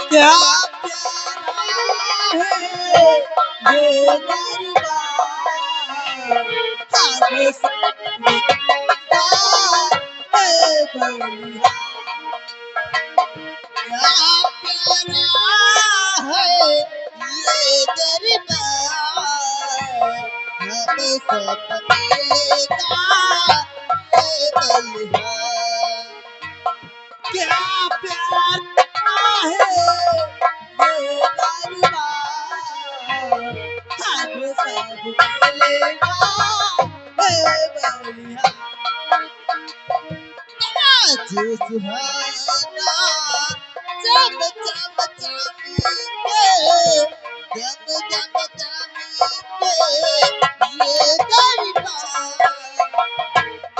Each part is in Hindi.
क्या प्यारा है ये दरबार, हमें सबका है बलिहार। क्या प्यारा है ये दरबार, हमें सबका है बलिहार। क्या प्यारा है ये दरबार, हम सब मिलेगा है बलिहार। आज सुहाना जब जब जाएंगे, जब जब जाएंगे ये दरबार।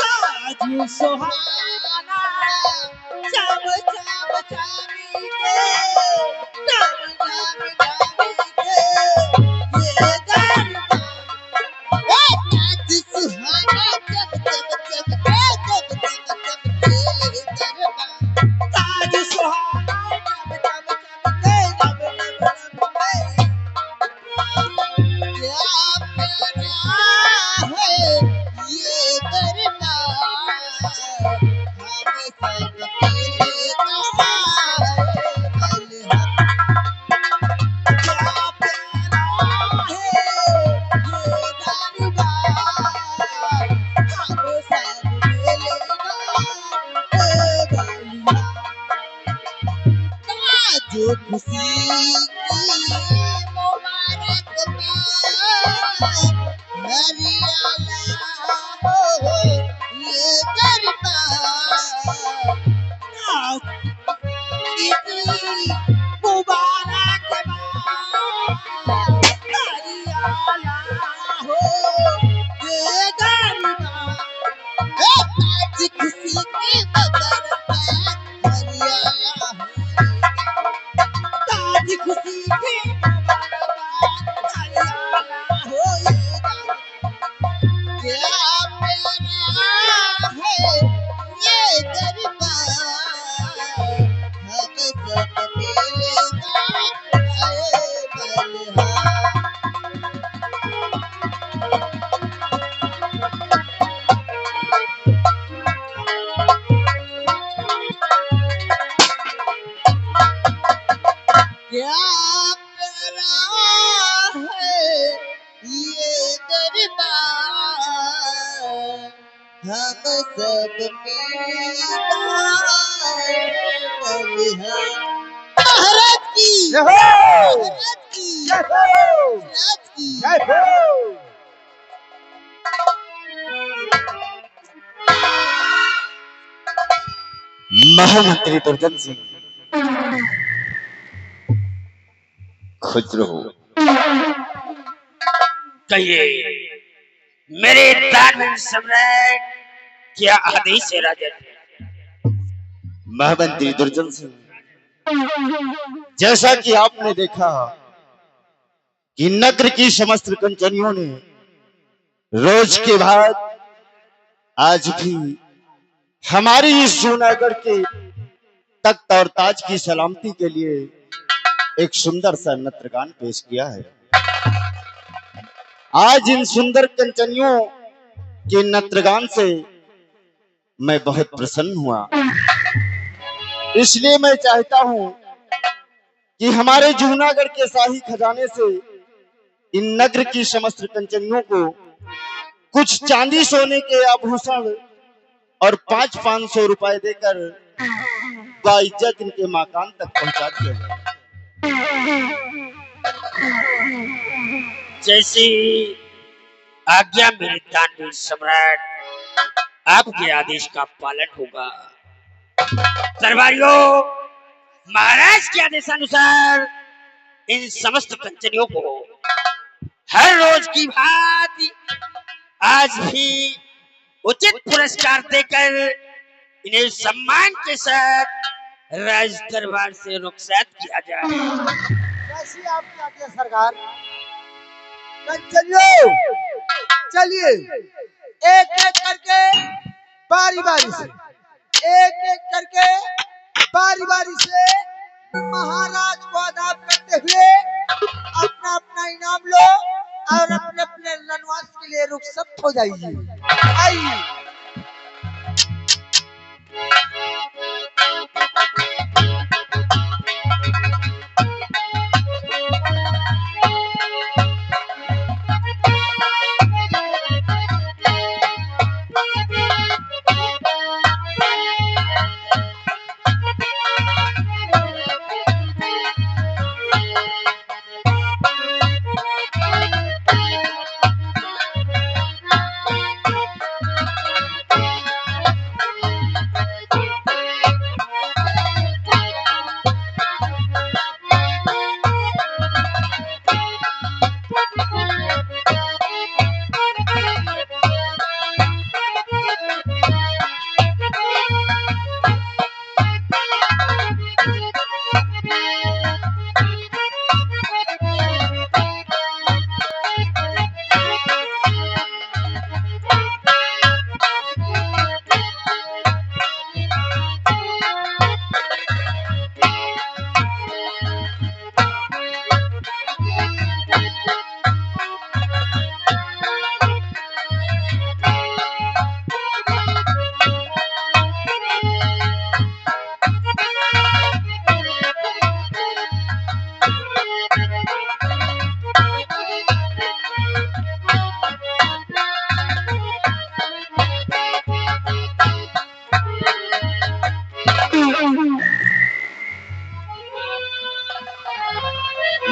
आज सुहाना जब जब जाएंगे, जब जब जाएंगे ये दरबार। आज सुहाना जब जब जब जब ये दरबार। आज सुहाना जब जब जब क्या प्यारा है ये दरबार, हमें सब मिलेगा बलिहार। क्या प्यारा है ये दरबार, हमें सब मिलेगा बलिहार। आज खुशी की मुबारकबाद, हरियाला हो ये दरबार। आज खुशी मुबारकबाद, हरियाला हो ये दरबार। आज खुशी की मुबारकबाद, हरियाला हो। आज खुशी की मुबारकबाद, हरियाला हो ये दरबार। क्या प्यारा है ये दरबार, हम सब मिलेगा है बलिहार। क्या प्यारा है ये दरबार, हम सब मिलेगा बलिहार। महाराज की जय हो, महाराज की जय हो, महाराज की। जय हो। महामंत्री दुर्जन सिंह, खुश रहो। कहिए मेरे दानव सम्राट, क्या आदेश है राजन? महामंत्री दुर्जन सिंह, जैसा कि आपने देखा कि नगर की समस्त कंचनियों ने रोज के बाद आज भी हमारी इस जूनागढ़ के तख्त और ताज की सलामती के लिए एक सुंदर सा नृत्यगान पेश किया है। आज इन सुंदर कंचनियों के नृत्यगान से मैं बहुत प्रसन्न हुआ। इसलिए मैं चाहता हूं कि हमारे जूनागढ़ के शाही खजाने से इन नगर की समस्त कंचनियों को कुछ चांदी सोने के आभूषण और 500-500 रुपए देकर बाइज्जत इनके मकान तक पहुंचा दिया जाए। जैसी आज्ञा मेरे दानवीर सम्राट, आपके आदेश का पालन होगा। दरबारियों, महाराज के आदेशानुसार इन समस्त कंचनियों को हर रोज की भांति आज भी उचित पुरस्कार देकर इन्हें सम्मान के साथ राज दरबार से रुखसत किया जाए। कैसी आपकी आज्ञा सरकार। कंचनियों, चलिए एक एक करके बारी बारी से एक एक करके बारी बारी से महाराज को आदाब करते हुए अपना अपना इनाम लो और अपने अपने वनवास के लिए रुखसत हो जाइए। आइए।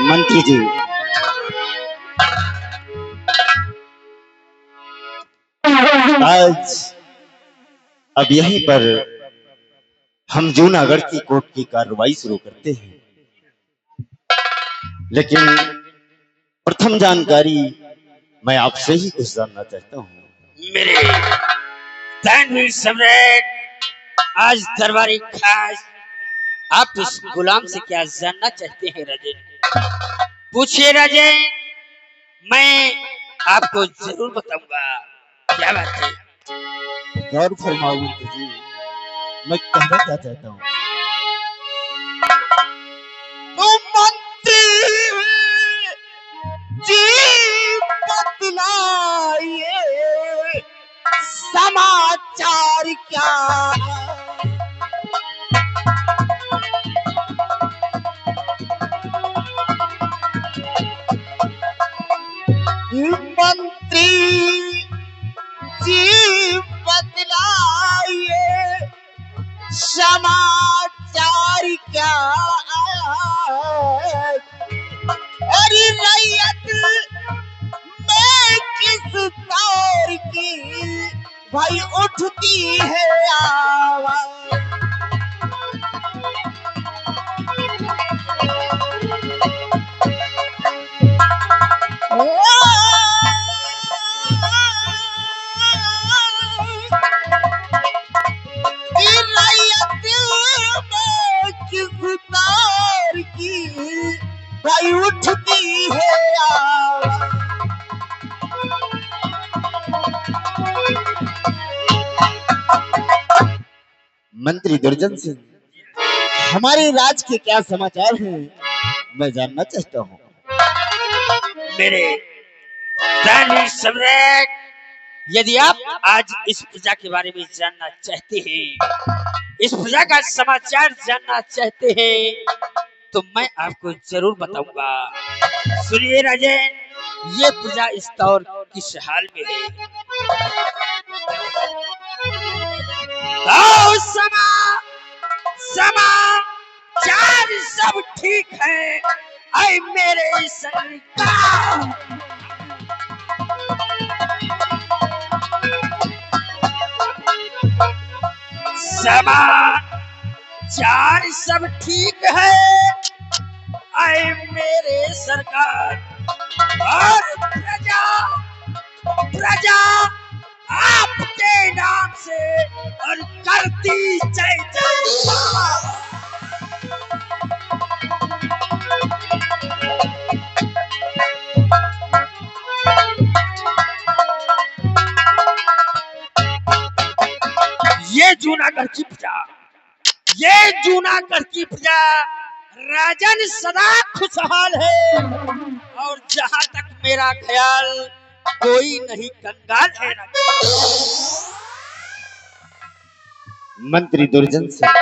मंत्री जी, आज अब यहीं पर हम जूनागढ़ की कोर्ट की कार्रवाई शुरू करते हैं, लेकिन प्रथम जानकारी मैं आपसे ही कुछ जानना चाहता हूँ। मेरे दानवीर सम्राट आज दरबारी खास, आप इस गुलाम से क्या जानना चाहते हैं राजन? पूछिए राजन, मैं आपको जरूर बताऊंगा। क्या बात है? गौर फरमाओ मंत्री जी, मैं कहना क्या चाहता हूँ। मंत्री जी बतलाइए समाचार क्या? मंत्री जी बतलाइए समाचार क्या? अरे रैयत में किस दौर की भाई उठती है आवाज? भाई उठती है आवाज। मंत्री दुर्जन सिंह, हमारे राज के क्या समाचार हैं, मैं जानना चाहता हूँ। मेरे दानवीर सम्राट, यदि आप आज इस प्रजा के बारे में जानना चाहते हैं, इस प्रजा का समाचार जानना चाहते हैं, तो मैं आपको जरूर बताऊंगा। सुनिए राजन, ये प्रजा इस दौर किस हाल में है। तो समाचार सब ठीक है, ऐ मेरे सरकार। समाचार सब ठीक है, ऐ मेरे सरकार। और प्रजा आपके नाम से और करती जय जयकार। ये जूनागढ़ की प्रजा ये जूनागढ़ की प्रजा राजन सदा खुशहाल है, और जहां तक मेरा ख्याल कोई नहीं कंगाल है। मंत्री दुर्जन सिंह,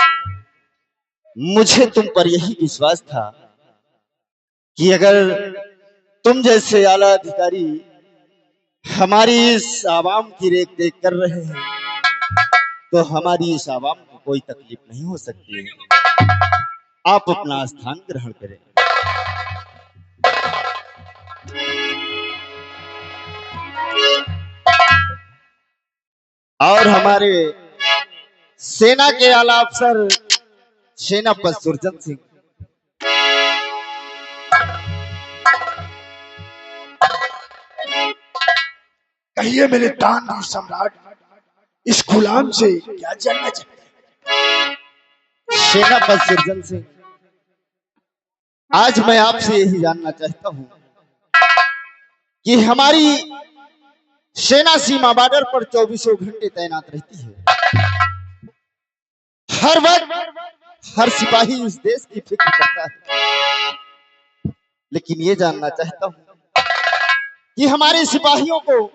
मुझे तुम पर यही विश्वास था कि अगर तुम जैसे आला अधिकारी हमारी इस आवाम की रेख देख कर रहे हैं तो हमारी इस आवाम को कोई तकलीफ नहीं हो सकती है। आप अपना स्थान ग्रहण करें। और हमारे सेना के आला अफसर सेनापति सुरजन सिंह, कहिए मेरे तानवीर सम्राट, इस गुलाम से क्या जानना चाहते हैं? सेनापति सुरजन सिंह, आज मैं आपसे यही जानना चाहता हूं कि हमारी सेना सीमा बॉर्डर पर 24 घंटे तैनात रहती है। हर वक्त हर सिपाही इस देश की फिक्र करता है, लेकिन ये जानना चाहता हूं कि हमारे सिपाहियों को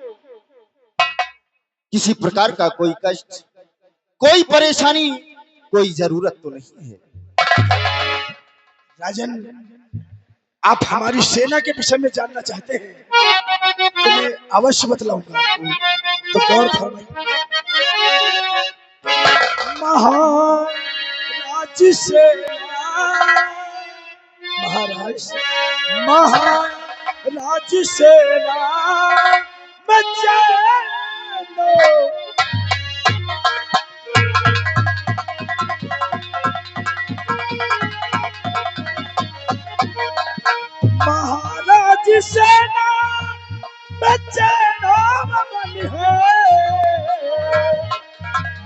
किसी प्रकार का कोई कष्ट, कोई परेशानी, कोई जरूरत तो नहीं है। राजन, आप हमारी सेना के विषय में जानना चाहते हैं तो मैं अवश्य बतलाऊंगा, तो गौर फरमाइए। महाराज सेना, महाराज महाराज सेना बचानो, महाराज सेना बचानो मन है,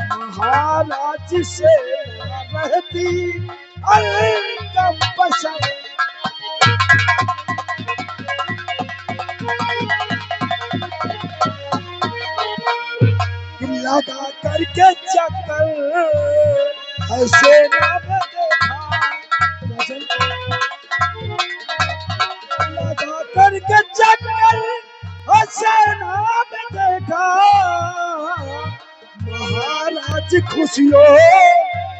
महाराज सेना रहती अलकम पसंद, लगा करके चक्कर ऐसे ना देखा, लगा करके चक्कर ऐसे ना देखा, महाराज खुशियों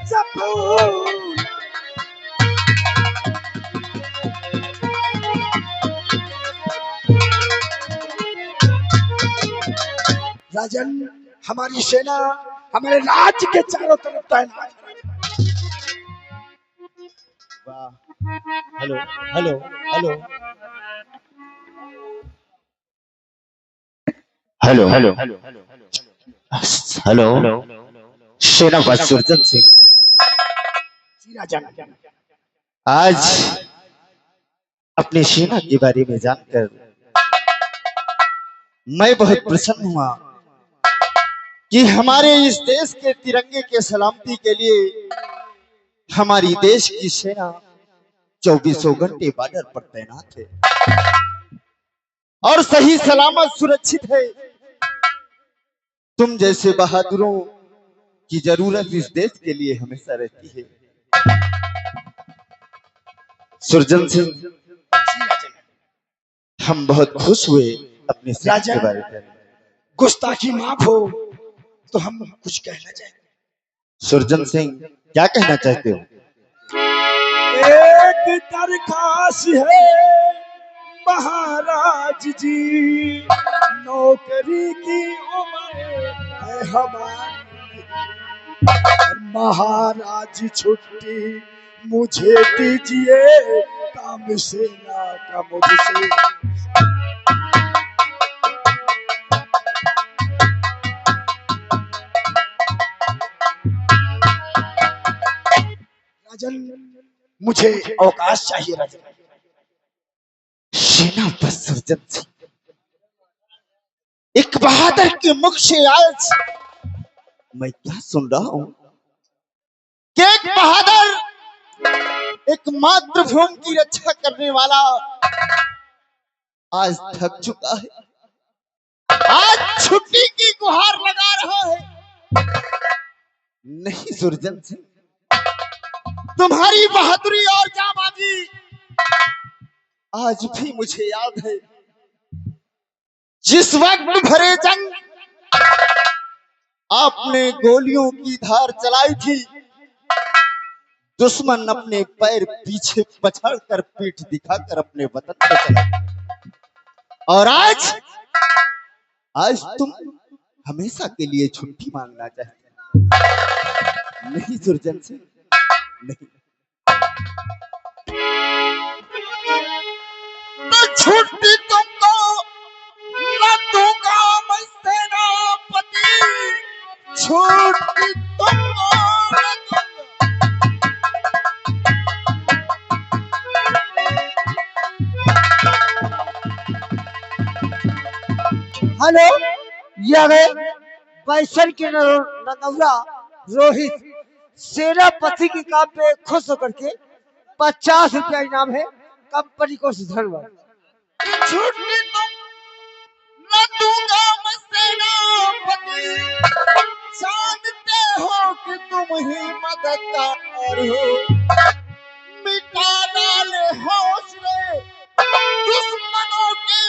से फूल, राजन, हमारी सेना हमारे राज्य के चारों तरफ तैनात है। Hello hello hello hello hello सेनापति सुरजन सिंह, जी राजन, आज अपनी सेना के बारे में जानकर मैं बहुत प्रसन्न हुआ कि हमारे इस देश के तिरंगे के सलामती के लिए हमारी देश की सेना 24 घंटे बॉर्डर पर तैनात है और सही सलामत सुरक्षित है। तुम जैसे बहादुरों की जरूरत इस देश के लिए हमेशा रहती है। सुरजन सिंह, हम बहुत खुश हुए अपने सेना के बारे में। गुस्ताखी माफ हो तो हम कुछ कहना चाहेंगे। सुरजन सिंह, क्या कहना चाहते हो? एक दरखास्त है महाराज जी, नौकरी की उम्र है हमारी, महाराज छुट्टी मुझे दीजिए, काम सेना का मुझसे। राजन, मुझे अवकाश चाहिए राजन। सेनापति सुरजन सिंह, एक बहादुर के मुख से आज मैं क्या सुन रहा हूं कि एक बहादुर, एक मातृभूमि की रक्षा करने वाला आज थक चुका है, आज छुट्टी की गुहार लगा रहा है। नहीं सुरजन सिंह, तुम्हारी बहादुरी और जाबाजी आज भी मुझे याद है। जिस वक्त भरे जंग आपने गोलियों की धार चलाई थी, दुश्मन अपने पैर पीछे पछाड़कर पीठ दिखाकर अपने वतन पर चला गया। और आज तुम हमेशा के लिए छुट्टी मांगना चाहते हो। नहीं सुरजन सिंह, नहीं। तो छुट्टी तुमको न दूंगा मैं सेनापति, छुट्टी तुमको न दूंगा। हेलो, ये गए बैसन के ननौरा रोहित सेनापति की काम पे खुश होकर के 50 रुपया इनाम है, कंपनी को धन्यवाद। छुट्टी तुम न दूंगा मैं सेनापति, जानते हो कि तुम ही मददगार हो, मिटा डाले हौसले दुश्मनों के,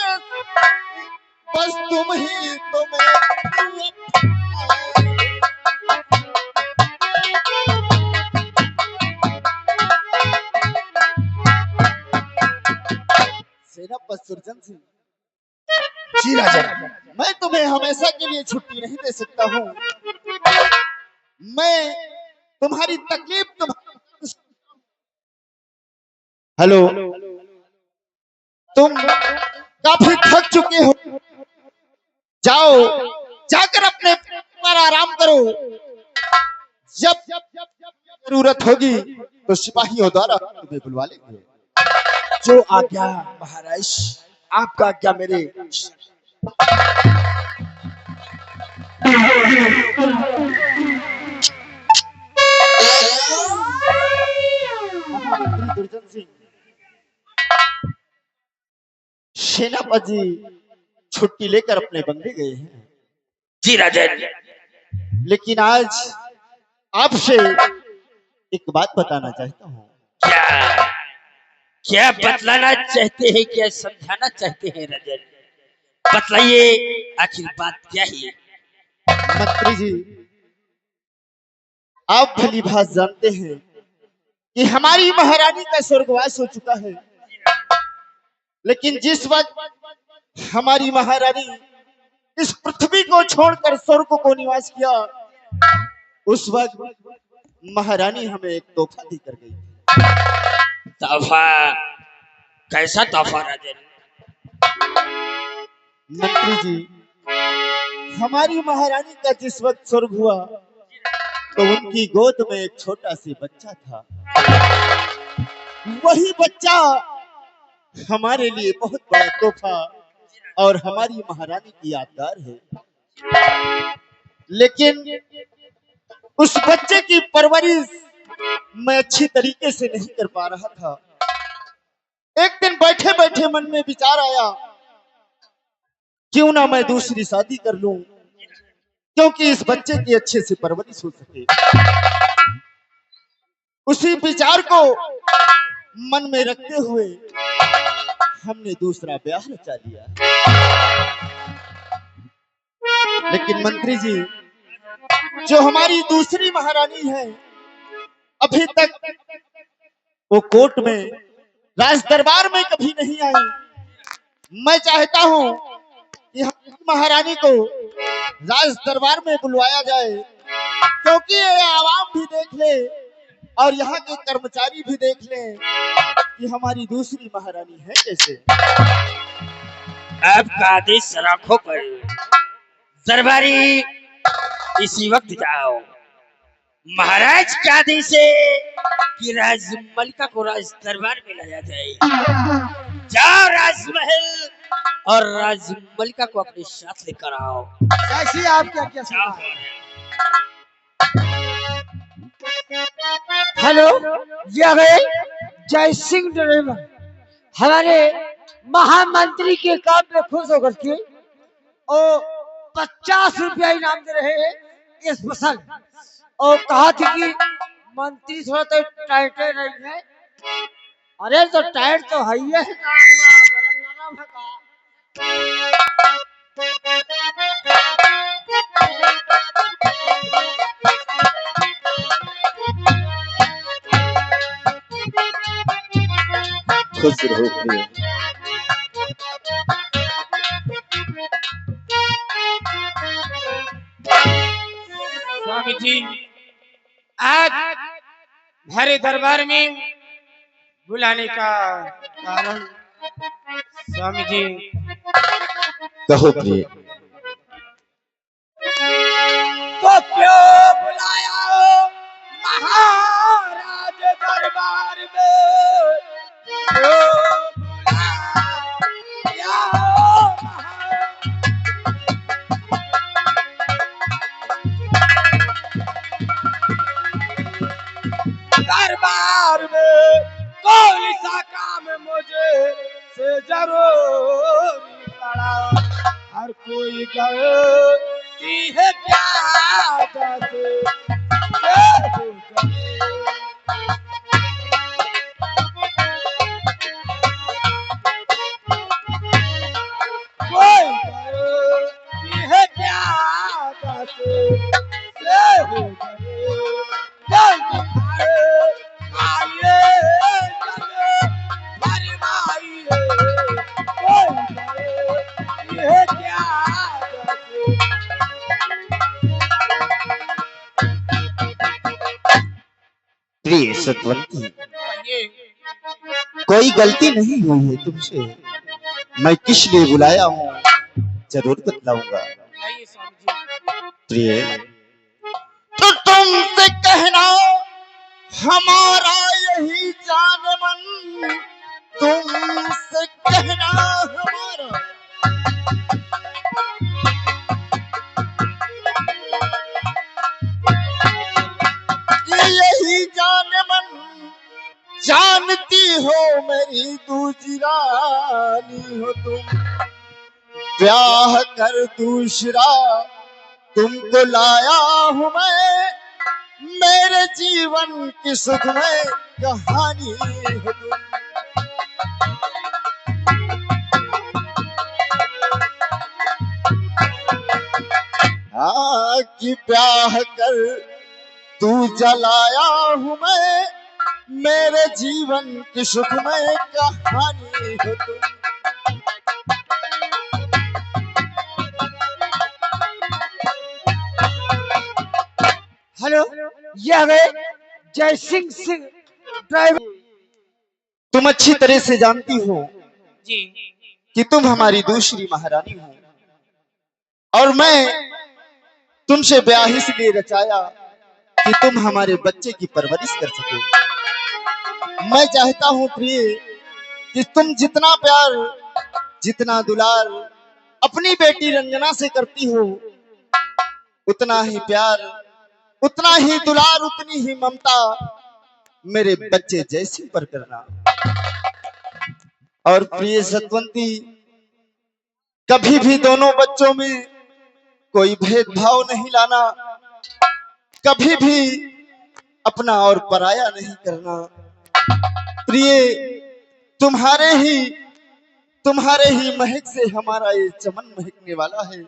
बस तुम ही तुम्हें। सेनापति सुरजन सिंह, जी राजा। मैं तुम्हें हमेशा के लिए छुट्टी नहीं दे सकता हूँ। मैं तुम्हारी तकलीफ हेलो, तुम काफी थक चुके हो, जाओ जाकर अपने पर आराम करो। जब जरूरत होगी तो सिपाहियों द्वारा तुम्हें बुलवा लेंगे। जो आज्ञा महाराज, आपका आज्ञा मेरे। दुर्जन सिंह, सेनापति छुट्टी लेकर अपने बंगले गए हैं। जी राजन। लेकिन आज आपसे एक बात बताना चाहता हूँ। क्या क्या बतलाना चाहते हैं, क्या समझाना चाहते हैं राजन? बतलाइए, आखिर बात क्या है? मंत्री जी, आप भली भांत जानते हैं कि हमारी महारानी का स्वर्गवास हो चुका है। लेकिन जिस वक्त हमारी महारानी इस पृथ्वी को छोड़कर स्वर्ग को निवास किया, उस वक्त महारानी हमें एक तोहफा देकर गई। तोहफा? कैसा तोहफा राजन? मंत्री जी, हमारी महारानी का जिस वक्त स्वर्ग हुआ तो उनकी गोद में एक छोटा सी बच्चा था। वही बच्चा हमारे लिए बहुत बड़ा तोहफा और हमारी महारानी की यादगार है। लेकिन उस बच्चे की परवरिश मैं अच्छी तरीके से नहीं कर पा रहा था। एक दिन बैठे बैठे मन में विचार आया, क्यों ना मैं दूसरी शादी कर लूं, क्योंकि इस बच्चे की अच्छे से परवरिश हो सके। उसी विचार को मन में रखते हुए हमने दूसरा ब्याह रचा लिया। लेकिन मंत्री जी, जो हमारी दूसरी महारानी है, अभी तक वो कोर्ट में, राज दरबार में कभी नहीं आई। मैं चाहता हूं कि महारानी को राज दरबार में बुलवाया जाए, क्योंकि ये आवाम भी देख ले और यहाँ के कर्मचारी भी देख ले कि हमारी दूसरी महारानी है कैसे। आपका आदेश राखो पर दरबारी इसी वक्त जाओ। महाराज का आदेश है कि राजमलिका को राज दरबार में लाया जाए। जाओ राजमहल और राजमलिका को अपने साथ लेकर आओ। ऐसी आप क्या क्या सुना? हेलो, यह गए जय सिंह ड्राइवर हमारे महामंत्री के काम में खुश होकर के और 50 रुपया इनाम दे रहे हैं इस पसंद, और कहा थी कि मंत्री थोड़ा तो टाइट रही है। अरे तो टाइट तो है ही है का हुआ, बड़ा नरम है का। खुश रहो प्रिय। स्वामी जी, आज भरे दरबार में बुलाने का कारण स्वामी जी। कहो प्रिय। तो क्यों बुलाया हो महाराज दरबार में? क्यों बुलाया हो दरबार में? कौन सा काम मुझे से जरूरी पड़ा? हर कोई गलती है क्या जैसे कोई गलती है क्या जैसे हो गए जल्दी आइए चले फरमाइए कोई गलती है क्या जैसे। प्रिय सतवंती, कहिए। कोई गलती नहीं हुई है तुमसे। मैं किस लिए बुलाया हूँ जरूर बतलाऊंगा। कहिए स्वामी जी। प्रिय, तो तुमसे कहना हमारा यही जान मन, तुमसे कहना हमारा यही जान मन, जानती हो मेरी दूजी रानी हो तुम। ब्याह कर दूसरा तुमको लाया हूँ मैं, मेरे जीवन की सुखमय कहानी हो तुम। हाँ कि ब्याह कर तू जलाया हूँ मैं, मेरे जीवन की सुखमय कहानी हो तुम। हेलो, यह है जय सिंह ड्राइवर। तुम अच्छी तरह से जानती हो जी कि तुम हमारी दूसरी महारानी हो, और मैं तुमसे ब्याह इसलिए रचाया कि तुम हमारे बच्चे की परवरिश कर सको। मैं चाहता हूँ प्रिय कि तुम जितना प्यार, जितना दुलार अपनी बेटी रंजना से करती हो, उतना ही प्यार, उतना ही दुलार, उतनी ही ममता मेरे बच्चे जैसी पर करना। और प्रिय सतवंती, कभी भी दोनों बच्चों में कोई भेदभाव नहीं लाना, कभी भी अपना और पराया नहीं करना। प्रिय, तुम्हारे ही महक से हमारा ये चमन महकने वाला है।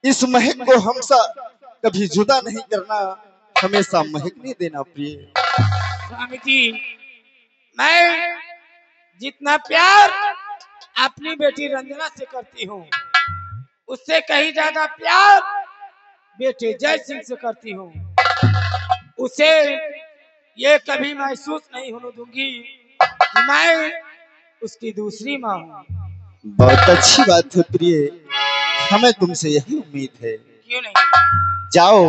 इस महक को हमसा कभी जुदा नहीं करना, हमेशा महकने देना। प्रिय स्वामी जी, मैं जितना प्यार अपनी बेटी रंजना से करती हूँ, उससे कहीं ज्यादा प्यार बेटे जय सिंह से करती हूँ। उसे ये कभी महसूस नहीं होने दूंगी कि मैं उसकी दूसरी माँ हूँ। बहुत अच्छी बात है प्रिय, हमें तुमसे यही उम्मीद है। क्यों नहीं? जाओ,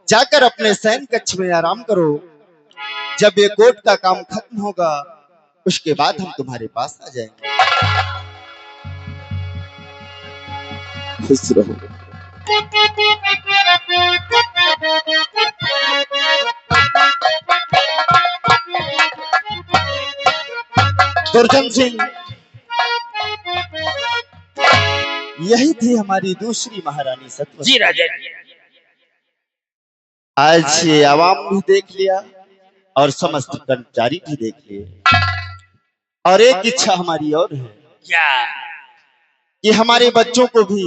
जाकर अपने शयन कक्ष में आराम करो। जब ये कोर्ट का काम खत्म होगा, उसके बाद हम तुम्हारे पास आ जाएंगे। खुश रहो। दुर्जन सिंह, यही थी हमारी दूसरी महारानी सतवंती। जी राजा। आज ये आवाम भी देख लिया और समस्त कर्मचारी भी देख लिए, और एक इच्छा हमारी और है क्या? कि हमारे बच्चों को भी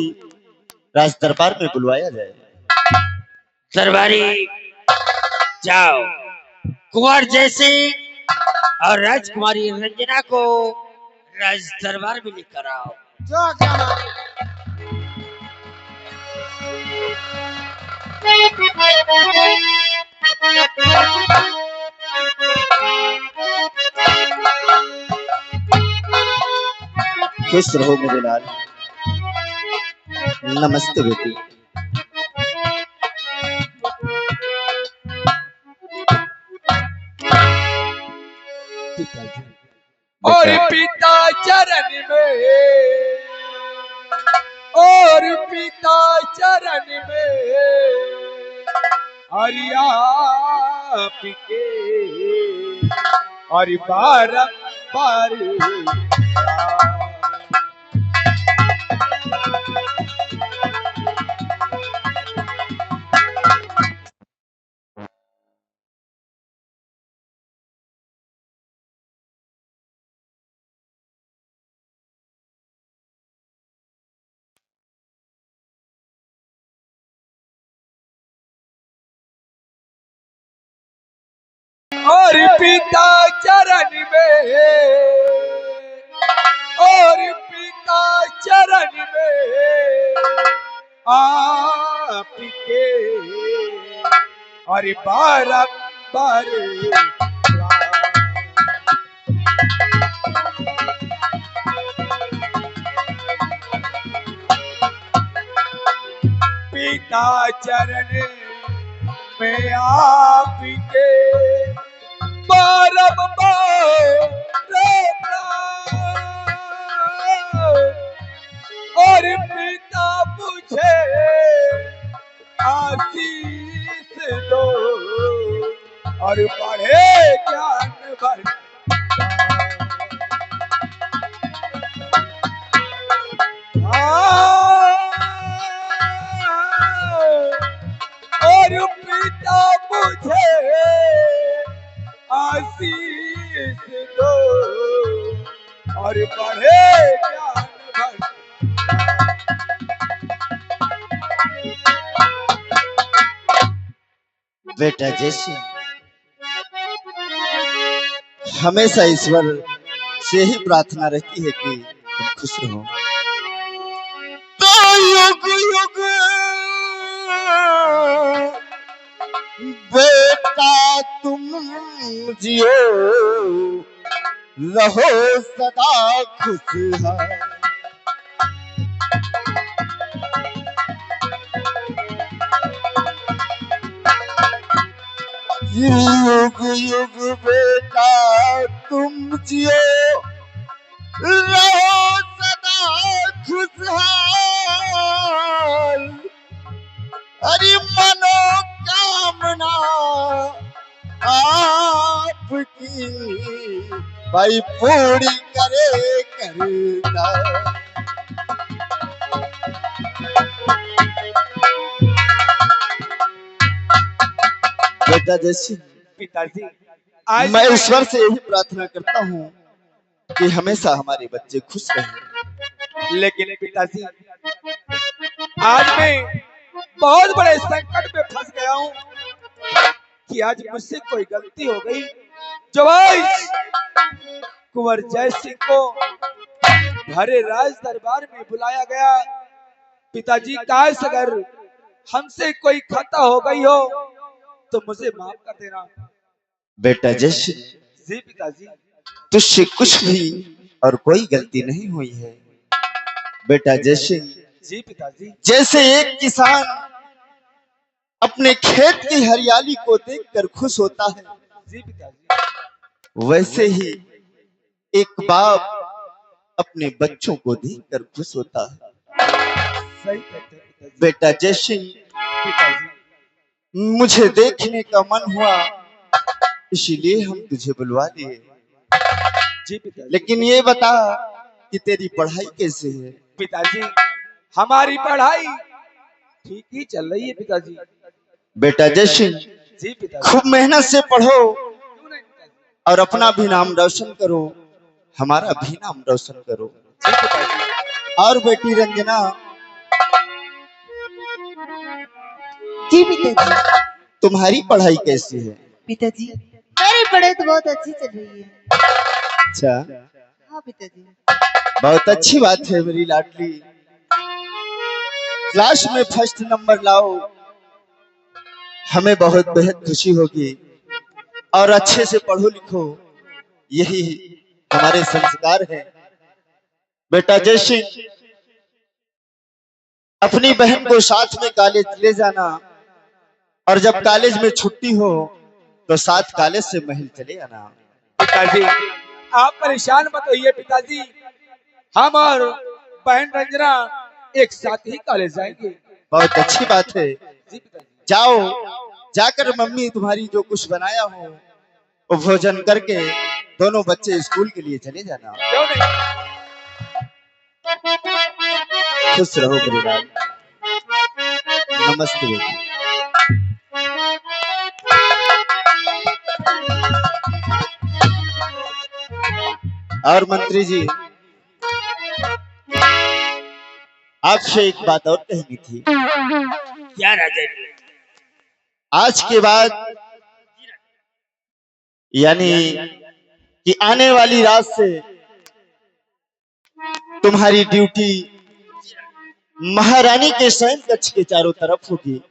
राज दरबार में बुलवाया जाए। दरबारी जाओ, कुंवर जैसे और राजकुमारी रंजना को राज दरबार में लेकर आओ। जो आज्ञा हमारी। खुश रहो मेरे लाल। नमस्ते बेटी। और पिता चरण में, और पिता चरण में हरिया पिके और बारंबार और पिता चरण में, और पिता चरण में आपके और बारंबार पिता चरण में आपके बारंबार और पिता मुझे आशीष दो और बढ़े ज्ञान बढ़ और पिता मुझे आशीष दो और बढ़े ज्ञान बढ़। बेटा जैसे हमेशा ईश्वर से ही प्रार्थना रहती है कि तुम खुश रहो। तो युग युग बेटा तुम जियो, रहो सदा खुशहाल। युग युग बेटा तुम जियो, रहो सदा खुशहाल। हरि मनोकामना आपकी भाई पूरी करे करना। बेटा जैसे पिताजी मैं ईश्वर से यही प्रार्थना करता हूँ कि हमेशा हमारे बच्चे खुश रहें। लेकिन पिताजी आज मैं बहुत बड़े संकट में फंस गया हूँ कि आज मुझसे कोई गलती हो गई जो आज कुंवर जय सिंह को हरे राज दरबार में बुलाया गया। पिताजी काश अगर हमसे कोई खता हो गई हो तो मुझे माफ कर देना। बेटा जैसे जी पिताजी। तुझसे कुछ भी और कोई गलती नहीं हुई है। बेटा जैसे जी पिताजी। जैसे एक किसान अपने खेत की हरियाली को देखकर खुश होता है, जी पिताजी। वैसे ही एक बाप अपने बच्चों को देखकर खुश होता है। सही कहते हैं पिताजी। बेटा जैसे पिताजी मुझे देखने का मन हुआ, इसीलिए हम तुझे बुलवा लिए। जी पिताजी। लेकिन ये बता कि तेरी पढ़ाई कैसे है? पिताजी हमारी पढ़ाई ठीक ही चल रही है पिताजी। बेटा जय सिंह, जी पिताजी। खूब मेहनत से पढ़ो क्यों नहीं पिताजी? और अपना भी नाम रोशन करो, हमारा भी नाम रोशन करो। जी पिताजी। और बेटी रंजना, जी पिताजी। तुम्हारी पढ़ाई कैसी है? पिताजी मेरी पढ़ाई तो बहुत अच्छी चल रही है। अच्छा, हाँ पिताजी। बहुत अच्छी बात है मेरी लाडली। क्लास में फर्स्ट नंबर लाओ, हमें बहुत बेहद खुशी होगी। और अच्छे से पढ़ो लिखो, यही हमारे संस्कार है। बेटा जय सिंह, अपनी बहन को साथ में कॉलेज ले जाना, और जब कॉलेज में छुट्टी हो तो साथ कॉलेज से महल चले आना। पिताजी आप परेशान मत होइए पिताजी, हम और बहन रंजना एक साथ ही कॉलेज जाएंगे। बहुत अच्छी बात है। जी पिताजी। जाओ, जाकर मम्मी तुम्हारी जो कुछ बनाया हो वो भोजन करके दोनों बच्चे स्कूल के लिए चले जाना। क्यों नहीं? खुश रहो मेरे लाल। नमस्ते बेटी। और मंत्री जी, आपसे एक बात और कहनी थी। क्या राजन? आज के बाद यानी कि आने वाली रात से तुम्हारी ड्यूटी महारानी के शयन कक्ष के चारों तरफ होगी।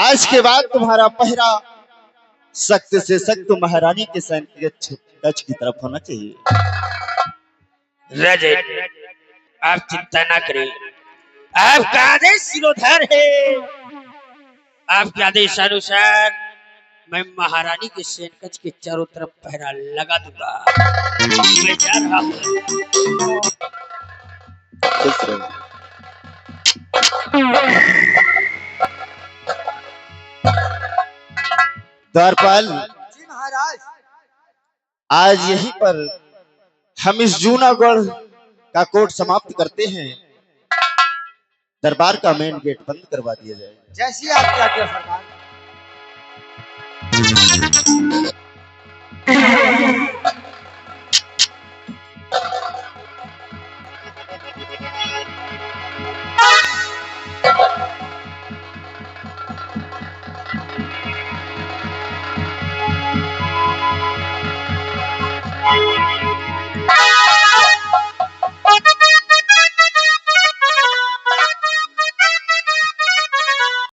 आज के बाद तुम्हारा पहरा सख्त से सख्त महारानी के शयन कक्ष की तरफ होना चाहिए। राजन आप चिंता ना करें, आपका आदेश सिरोधार है। आपके आदेशानुसार मैं महारानी के शयन कक्ष के चारों तरफ पहरा लगा दूंगा। मैं जा रहा हूँ। खुश रहो। द्वारपाल, जी महाराज। आज यहीं पर हम इस जूनागढ़ का कोर्ट समाप्त करते हैं। दरबार का मेन गेट बंद करवा दिया जाए। जैसी आपकी आज्ञा सरकार।